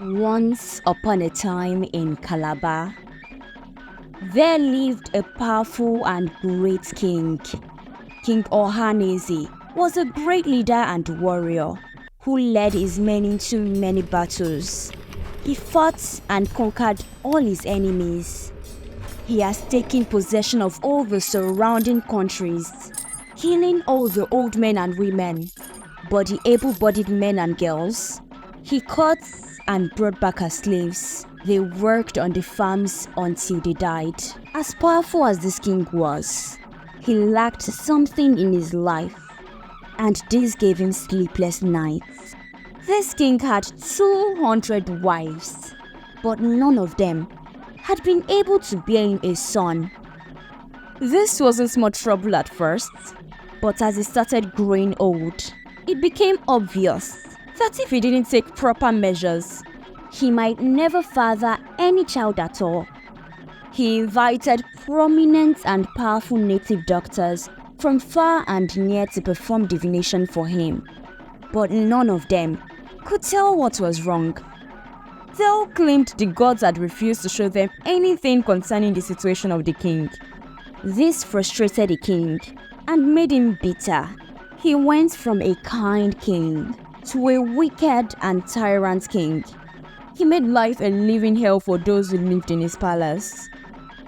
Once upon a time in Calabar, there lived a powerful and great king. King Ohaneze was a great leader and warrior who led his men into many battles. He fought and conquered all his enemies. He has taken possession of all the surrounding countries, killing all the old men and women, but the able-bodied men and girls he caught and brought back as slaves. They worked on the farms until they died. As powerful as this king was, he lacked something in his life, and this gave him sleepless nights. This king had 200 wives, but none of them had been able to bear him a son. This wasn't small trouble at first, but as he started growing old, it became obvious that if he didn't take proper measures, he might never father any child at all. He invited prominent and powerful native doctors from far and near to perform divination for him, but none of them could tell what was wrong. They all claimed the gods had refused to show them anything concerning the situation of the king. This frustrated the king and made him bitter. He went from a kind king to a wicked and tyrant king. He made life a living hell for those who lived in his palace.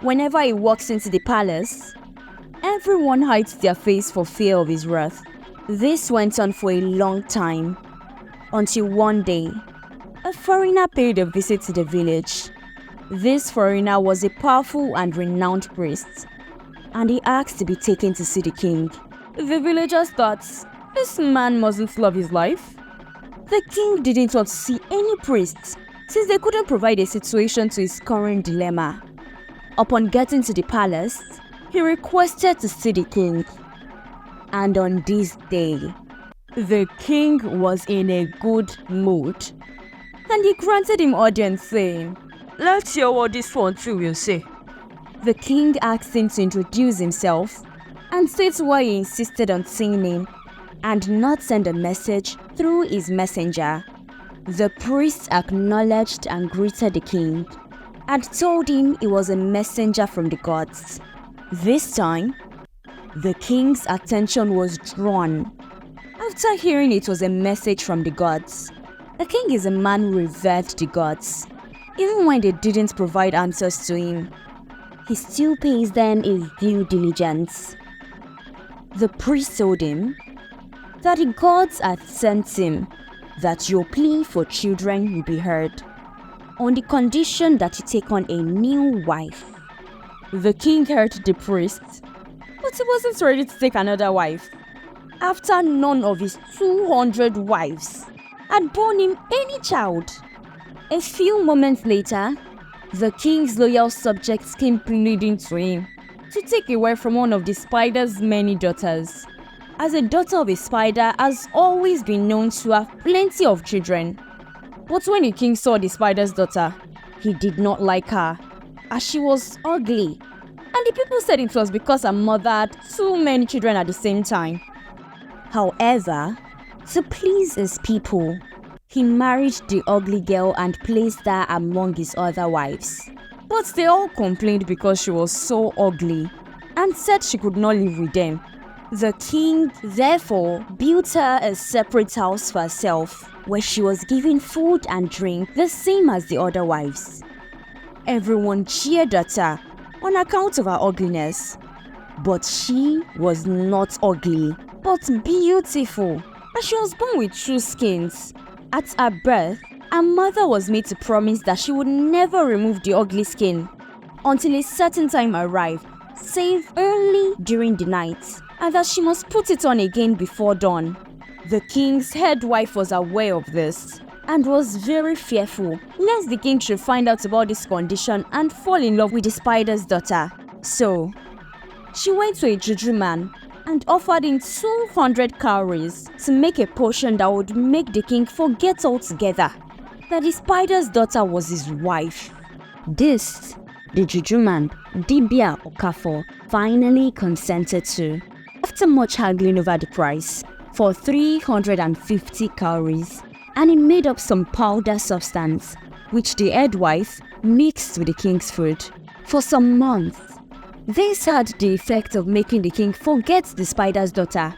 Whenever he walks into the palace, everyone hides their face for fear of his wrath. This went on for a long time, until one day, a foreigner paid a visit to the village. This foreigner was a powerful and renowned priest, and he asked to be taken to see the king. The villagers thought, this man mustn't love his life. The king didn't want to see any priest, since they couldn't provide a situation to his current dilemma. Upon getting to the palace, he requested to see the king. And on this day, the king was in a good mood, and he granted him audience, saying, "Let's hear what this one too will say." The king asked him to introduce himself and state why he insisted on seeing him and not send a message through his messenger. The priest acknowledged and greeted the king and told him he was a messenger from the gods. This time, the king's attention was drawn. After hearing it was a message from the gods, the king is a man who revered the gods. Even when they didn't provide answers to him, he still pays them his due diligence. The priest told him that the gods had sent him, that your plea for children will be heard, on the condition that you take on a new wife. The king heard the priest, but he wasn't ready to take another wife, after none of his 200 wives had borne him any child. A few moments later, the king's loyal subjects came pleading to him to take away from one of the spider's many daughters, as a daughter of a spider has always been known to have plenty of children. But when the king saw the spider's daughter, he did not like her, as she was ugly, and the people said it was because her mother had too many children at the same time. However, to please his people, he married the ugly girl and placed her among his other wives. But they all complained because she was so ugly and said she could not live with them. The king, therefore, built her a separate house for herself, where she was given food and drink the same as the other wives. Everyone cheered at her on account of her ugliness, but she was not ugly, but beautiful, and she was born with true skins. At her birth, her mother was made to promise that she would never remove the ugly skin until a certain time arrived, save early during the night, and that she must put it on again before dawn. The king's head wife was aware of this and was very fearful lest the king should find out about this condition and fall in love with the spider's daughter. So, she went to a juju man and offered him 200 cowries to make a potion that would make the king forget altogether that the spider's daughter was his wife. This, the juju man, Dibia Okafor, finally consented to, after much haggling over the price, for 350 cowries. and he made up some powder substance, which the head wife mixed with the king's food. For some months, this had the effect of making the king forget the spider's daughter,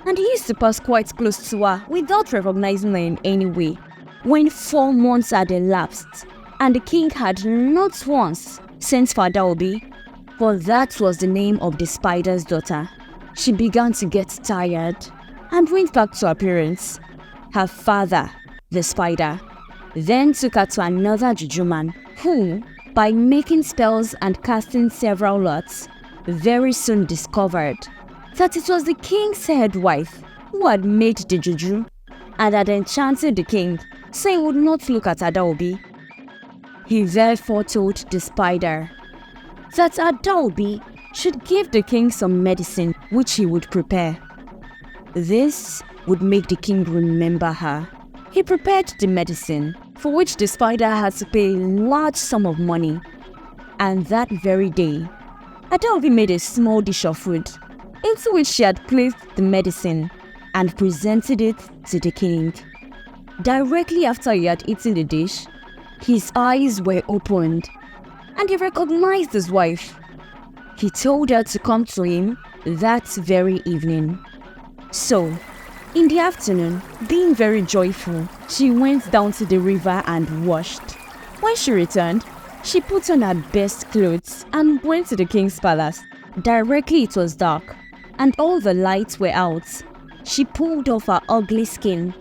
and he used to pass quite close to her without recognizing her in any way. When 4 months had elapsed, and the king had not once sent for Adaobi, for that was the name of the spider's daughter, she began to get tired and went back to her parents. Her father, the spider, then took her to another juju man who, by making spells and casting several lots, very soon discovered that it was the king's head wife who had made the juju and had enchanted the king so he would not look at Adaobi. He therefore told the spider that Adaobi should give the king some medicine which he would prepare. This would make the king remember her. He prepared the medicine, for which the spider had to pay a large sum of money. And that very day, Adaobi made a small dish of food, into which she had placed the medicine and presented it to the king. Directly after he had eaten the dish, his eyes were opened, and he recognized his wife. He told her to come to him that very evening. So, in the afternoon, being very joyful, she went down to the river and washed. When she returned, she put on her best clothes and went to the king's palace. Directly it was dark, and all the lights were out. She pulled off her ugly skin,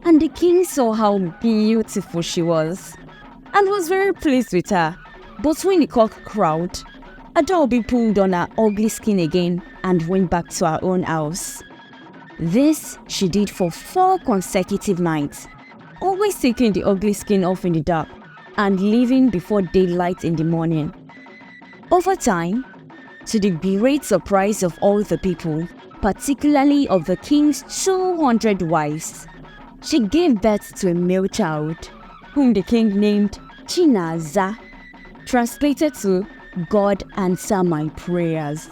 and the king saw how beautiful she was, and was very pleased with her. But when the cock crowed, Adaobi pulled on her ugly skin again and went back to her own house. This she did for 4 consecutive nights, always taking the ugly skin off in the dark and leaving before daylight in the morning. Over time, to the great surprise of all the people, particularly of the king's 200 wives, she gave birth to a male child, whom the king named Chinaza, translated to God answer my prayers.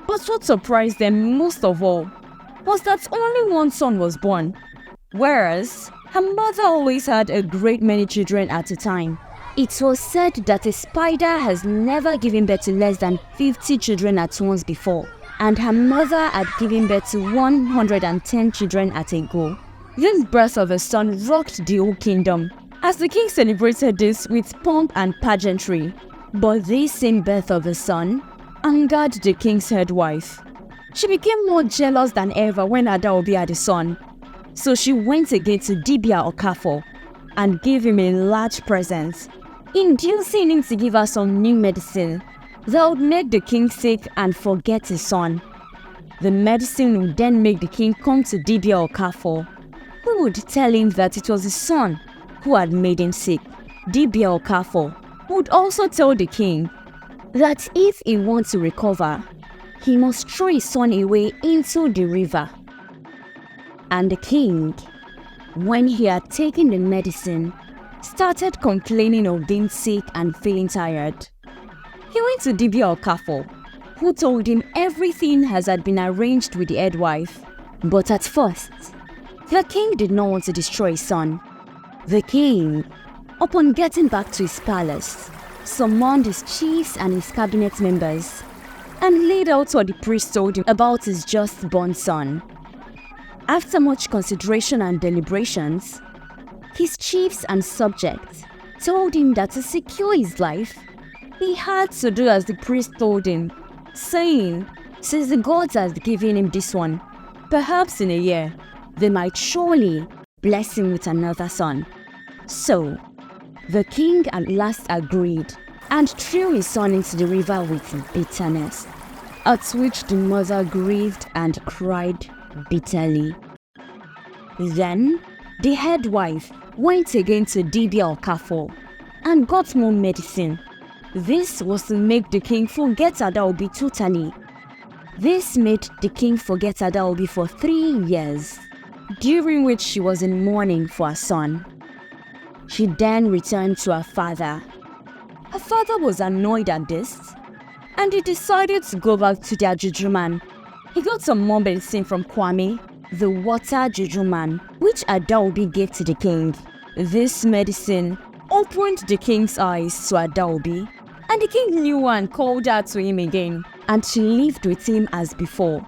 But what surprised them most of all was that only one son was born, whereas her mother always had a great many children at a time. It was said that a spider has never given birth to less than 50 children at once before, and her mother had given birth to 110 children at a go. This birth of a son rocked the whole kingdom, as the king celebrated this with pomp and pageantry. But this same birth of a son angered the king's head wife. She became more jealous than ever when Adaobi had a son. So she went again to Dibia Okafo and gave him a large present, inducing him to give her some new medicine that would make the king sick and forget his son. The medicine would then make the king come to Dibia Okafo, who would tell him that it was his son who had made him sick. Dibia Okafo would also tell the king that if he wants to recover, he must throw his son away into the river. And the king, when he had taken the medicine, started complaining of being sick and feeling tired. He went to Dibia Okafo, who told him everything as had been arranged with the head wife. But at first, the king did not want to destroy his son. The king, upon getting back to his palace, summoned his chiefs and his cabinet members and laid out what the priest told him about his just born son. After much consideration and deliberations, his chiefs and subjects told him that to secure his life, he had to do as the priest told him, saying, since the gods had given him this one, perhaps in a year, they might surely bless him with another son. So, the king at last agreed and threw his son into the river with bitterness, at which the mother grieved and cried bitterly. Then, the head wife went again to Dibia Okafo and got more medicine. This was to make the king forget Adaobi totally. This made the king forget Adaobi for 3 years, during which she was in mourning for her son. She then returned to her father. Her father was annoyed at this, and he decided to go back to their juju man. He got some more medicine from Kwame, the water juju man, which which Adaobi gave to the king. This medicine opened the king's eyes to Adaobi, and the king knew her and called her to him again, and she lived with him as before.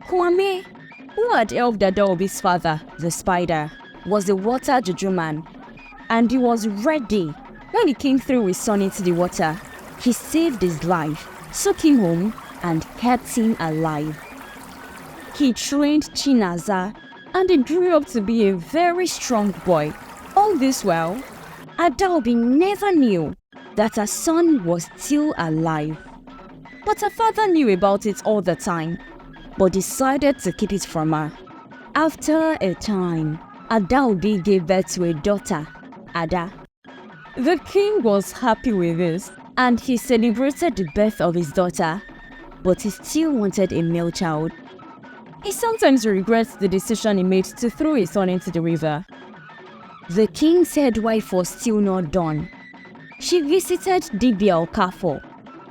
Kwame, who had helped Adaobi's father, the spider, was a water juju man, and he was ready. When the king threw his son into the water, he saved his life, took him home, and kept him alive. He trained Chinaza, and he grew up to be a very strong boy. All this while, Adaobi never knew that her son was still alive. But her father knew about it all the time, but decided to keep it from her. After a time, Adaobi gave birth to a daughter, Ada. The king was happy with this, and he celebrated the birth of his daughter, but he still wanted a male child. He sometimes regrets the decision he made to throw his son into the river. The king's head wife was still not done. She visited Dibia Okafo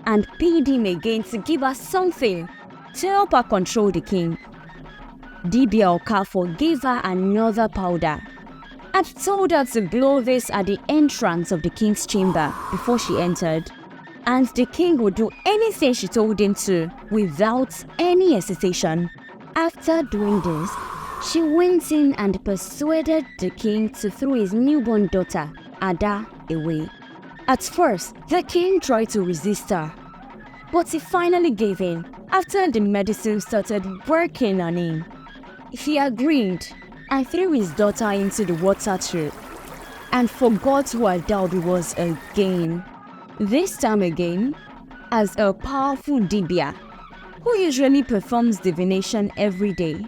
and paid him again to give her something to help her control the king. Dibia Okafo gave her another powder and told her to blow this at the entrance of the king's chamber before she entered, and the king would do anything she told him to without any hesitation. After doing this, she went in and persuaded the king to throw his newborn daughter, Ada, away. At first, the king tried to resist her, but he finally gave in after the medicine started working on him. He agreed and threw his daughter into the water too, and forgot who Adaobi was again. This time again, as a powerful Dibia, who usually performs divination every day,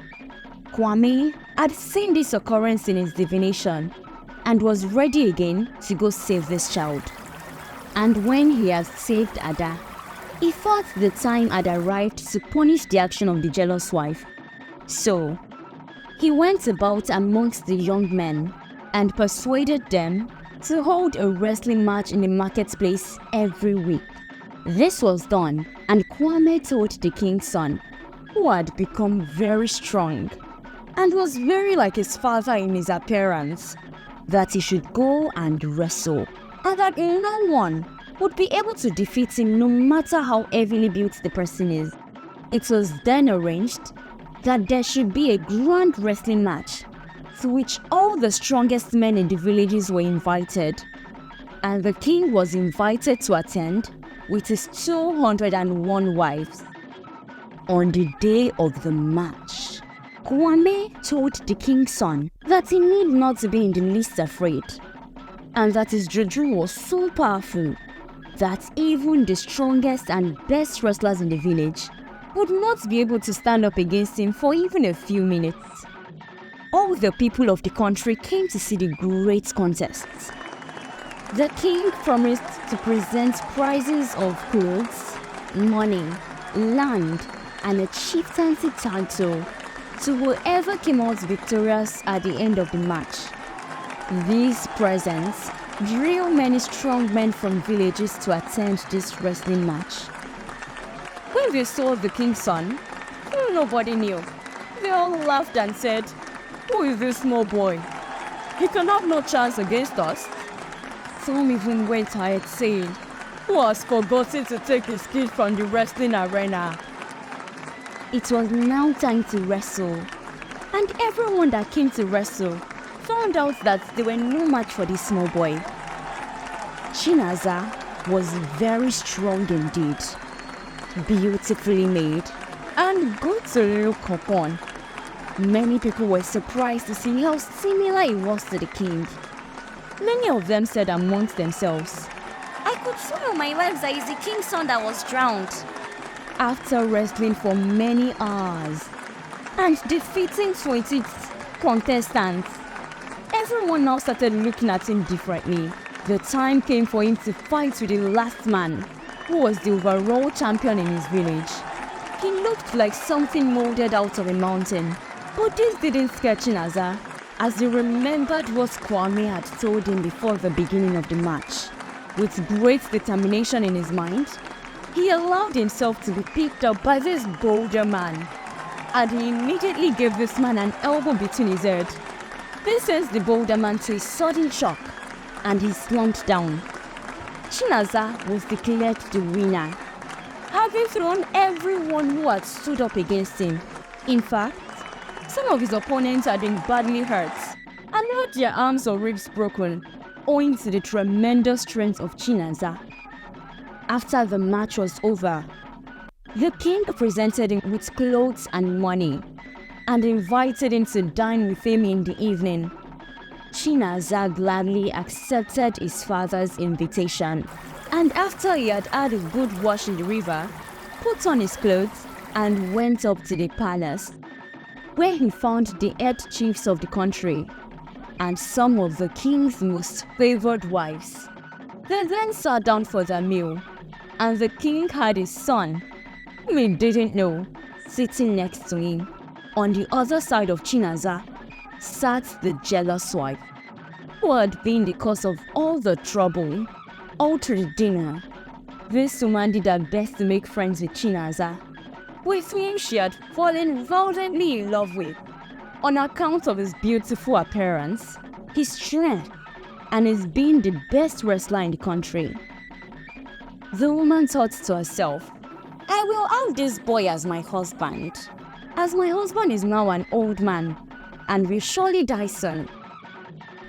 Kwame had seen this occurrence in his divination and was ready again to go save this child. And when he had saved Ada, he thought the time had arrived to punish the action of the jealous wife. So, he went about amongst the young men and persuaded them to hold a wrestling match in the marketplace every week. This was done, and Kwame told the king's son, who had become very strong and was very like his father in his appearance, that he should go and wrestle, and that no one would be able to defeat him no matter how heavily built the person is. It was then arranged that there should be a grand wrestling match, to which all the strongest men in the villages were invited, and the king was invited to attend with his 201 wives. On the day of the match, Kwame told the king's son that he need not be in the least afraid, and that his juju was so powerful that even the strongest and best wrestlers in the village would not be able to stand up against him for even a few minutes. All the people of the country came to see the great contests. The king promised to present prizes of clothes, money, land, and a chieftaincy title to whoever came out victorious at the end of the match. These presents drew many strong men from villages to attend this wrestling match. When they saw the king's son, whom nobody knew, they all laughed and said, "Who is this small boy? He can have no chance against us." Some even went ahead saying, "Who has forgotten to take his kid from the wrestling arena?" It was now time to wrestle, and everyone that came to wrestle found out that they were no match for this small boy. Chinaza was very strong indeed, beautifully made, and good to look upon. Many people were surprised to see how similar he was to the king. Many of them said amongst themselves, "I could swear on my life that it's the king's son that was drowned." After wrestling for many hours and defeating 20 contestants, everyone now started looking at him differently. The time came for him to fight with the last man, who was the overall champion in his village. He looked like something molded out of a mountain, but this didn't scare Chinaza, as he remembered what Kwame had told him before the beginning of the match. With great determination in his mind, he allowed himself to be picked up by this bolder man, and he immediately gave this man an elbow between his head. This sends the bolder man to a sudden shock, and he slumped down. Chinaza was declared the winner, having thrown everyone who had stood up against him. In fact, some of his opponents had been badly hurt and had their arms or ribs broken, owing to the tremendous strength of Chinaza. After the match was over, the king presented him with clothes and money and invited him to dine with him in the evening. Chinaza gladly accepted his father's invitation, and after he had had a good wash in the river, put on his clothes and went up to the palace, where he found the head chiefs of the country and some of the king's most favored wives. They then sat down for their meal, and the king had his son, whom he didn't know, sitting next to him. On the other side of Chinaza sat the jealous wife, who had been the cause of all the trouble all through the dinner. This woman did her best to make friends with Chinaza, with whom she had fallen violently in love with, on account of his beautiful appearance, his strength, and his being the best wrestler in the country. The woman thought to herself, "I will have this boy as my husband is now an old man and will surely die soon."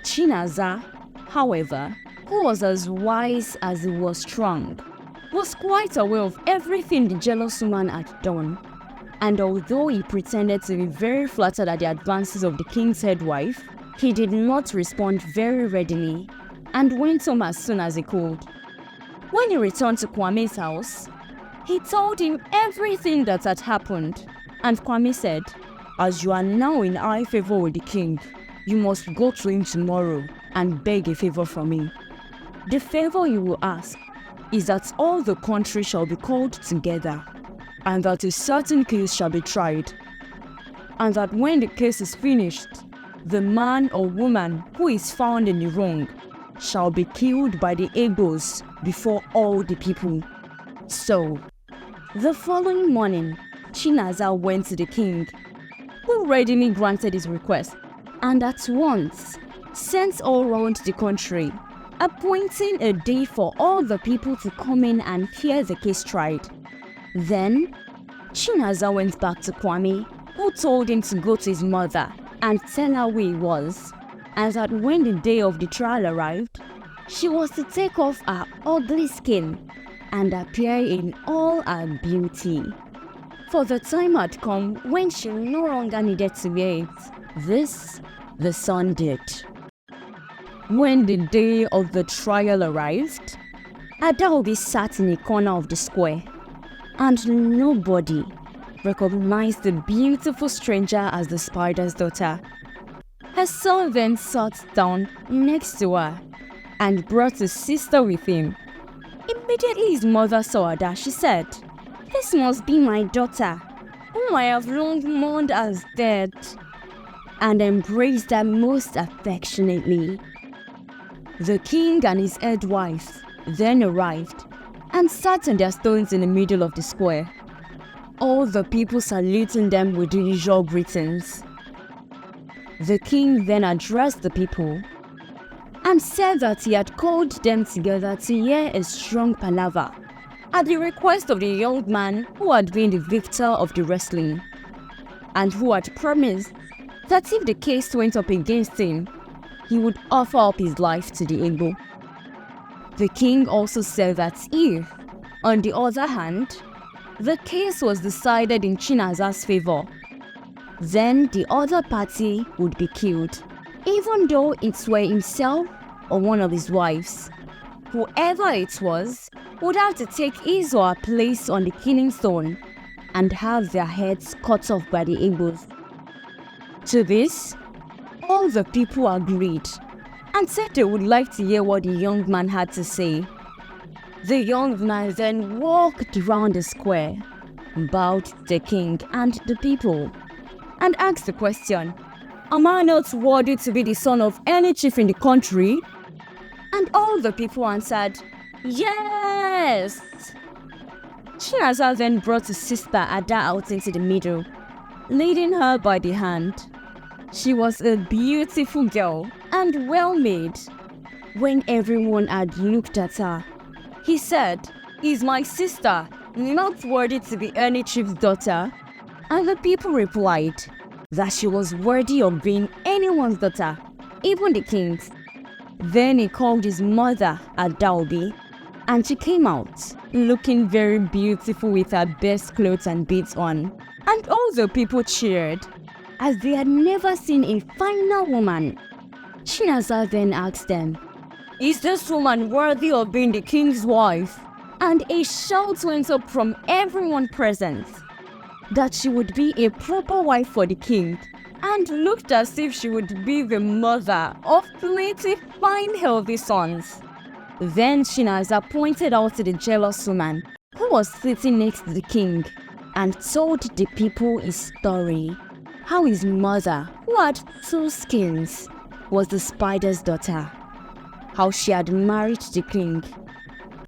Chinaza, however, who was as wise as he was strong, was quite aware of everything the jealous woman had done, and although he pretended to be very flattered at the advances of the king's head wife, he did not respond very readily and went home as soon as he could. When he returned to Kwame's house, he told him everything that had happened, and Kwame said, "As you are now in high favor with the king, you must go to him tomorrow and beg a favor from him. The favor you will ask is that all the country shall be called together, and that a certain case shall be tried, and that when the case is finished, the man or woman who is found in the wrong shall be killed by the Egbos before all the people." So, the following morning, Chinaza went to the king, who readily granted his request, and at once sent all round the country, appointing a day for all the people to come in and hear the case tried. Then, Chinaza went back to Kwame, who told him to go to his mother and tell her who he was, and that when the day of the trial arrived, she was to take off her ugly skin and appear in all her beauty. For the time had come when she no longer needed to wear it. This the son did. When the day of the trial arrived, Adaobi sat in a corner of the square, and nobody recognized the beautiful stranger as the spider's daughter. Her son then sat down next to her and brought his sister with him. Immediately his mother saw Ada, she said, "This must be my daughter, whom I have long mourned as dead," and embraced her most affectionately. The king and his head wife then arrived and sat on their stones in the middle of the square, all the people saluting them with the usual greetings. The king then addressed the people and said that he had called them together to hear a strong palaver at the request of the young man who had been the victor of the wrestling, and who had promised that if the case went up against him, he would offer up his life to the Igbo. The king also said that if, on the other hand, the case was decided in Chinaza's favor, then the other party would be killed, even though it were himself or one of his wives. Whoever it was would have to take his or her place on the killing stone and have their heads cut off by the Igbos. To this, all the people agreed and said they would like to hear what the young man had to say. The young man then walked around the square, bowed to the king and the people, and asked the question, "Am I not worthy to be the son of any chief in the country?" And all the people answered, "Yes!" Chinaza then brought his sister Ada out into the middle, leading her by the hand. She was a beautiful girl and well-made. When everyone had looked at her, he said, "Is my sister not worthy to be any chief's daughter?" And the people replied that she was worthy of being anyone's daughter, even the king's. Then he called his mother Adaobi, and she came out, looking very beautiful with her best clothes and beads on. And all the people cheered, as they had never seen a finer woman. Shinaza then asked them, "Is this woman worthy of being the king's wife?" And a shout went up from everyone present that she would be a proper wife for the king, and looked as if she would be the mother of plenty fine healthy sons. Then Shinaza pointed out to the jealous woman who was sitting next to the king and told the people his story, how his mother, who had 2 skins, was the spider's daughter, how she had married the king,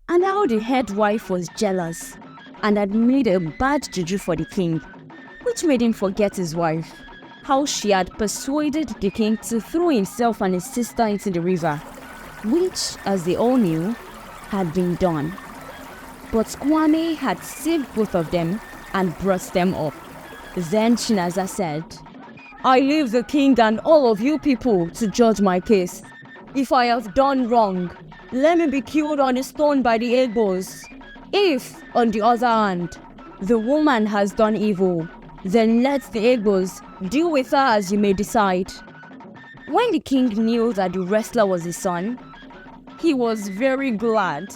and how the head wife was jealous and had made a bad juju for the king, which made him forget his wife, how she had persuaded the king to throw himself and his sister into the river, which, as they all knew, had been done. But Kwame had saved both of them and brought them up. Then Shinaza said, "I leave the king and all of you people to judge my case. If I have done wrong, let me be killed on a stone by the Egbos. If, on the other hand, the woman has done evil, then let the Egbos deal with her as you may decide." When the king knew that the wrestler was his son, he was very glad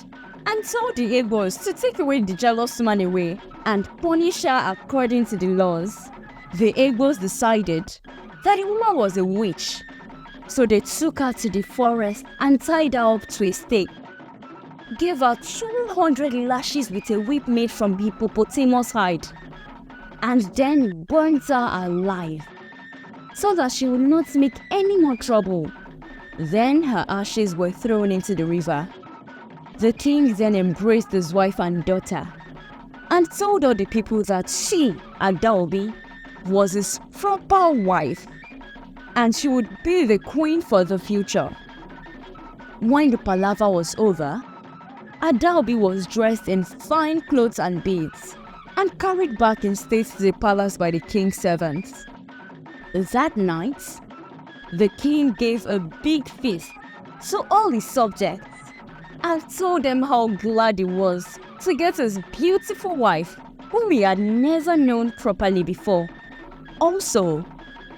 and told the Egbos to take away the jealous woman away and punish her according to the laws. The Egbos decided that the woman was a witch, so they took her to the forest and tied her up to a stake, gave her 200 lashes with a whip made from hippopotamus hide, and then burnt her alive, so that she would not make any more trouble. Then her ashes were thrown into the river. The king then embraced his wife and daughter, and told all the people that she, Adaobi, was his proper wife, and she would be the queen for the future. When the palaver was over, Adaobi was dressed in fine clothes and beads, and carried back in state to the palace by the king's servants. That night, the king gave a big feast to all his subjects, and told them how glad he was to get his beautiful wife, whom he had never known properly before. Also,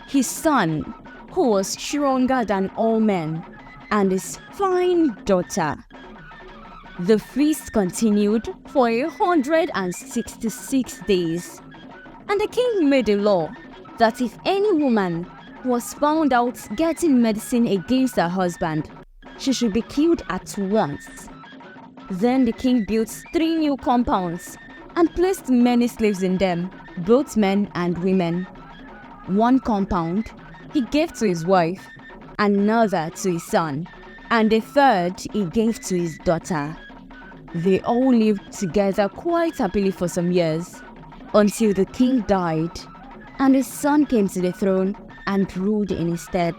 his son, who was stronger than all men, and his fine daughter. The feast continued for 166 days, and the king made a law that if any woman was found out getting medicine against her husband, she should be killed at once. Then the king built 3 new compounds and placed many slaves in them, both men and women. 1 compound he gave to his wife, another to his son, and a 3rd he gave to his daughter. They all lived together quite happily for some years, until the king died, and his son came to the throne and ruled in his stead.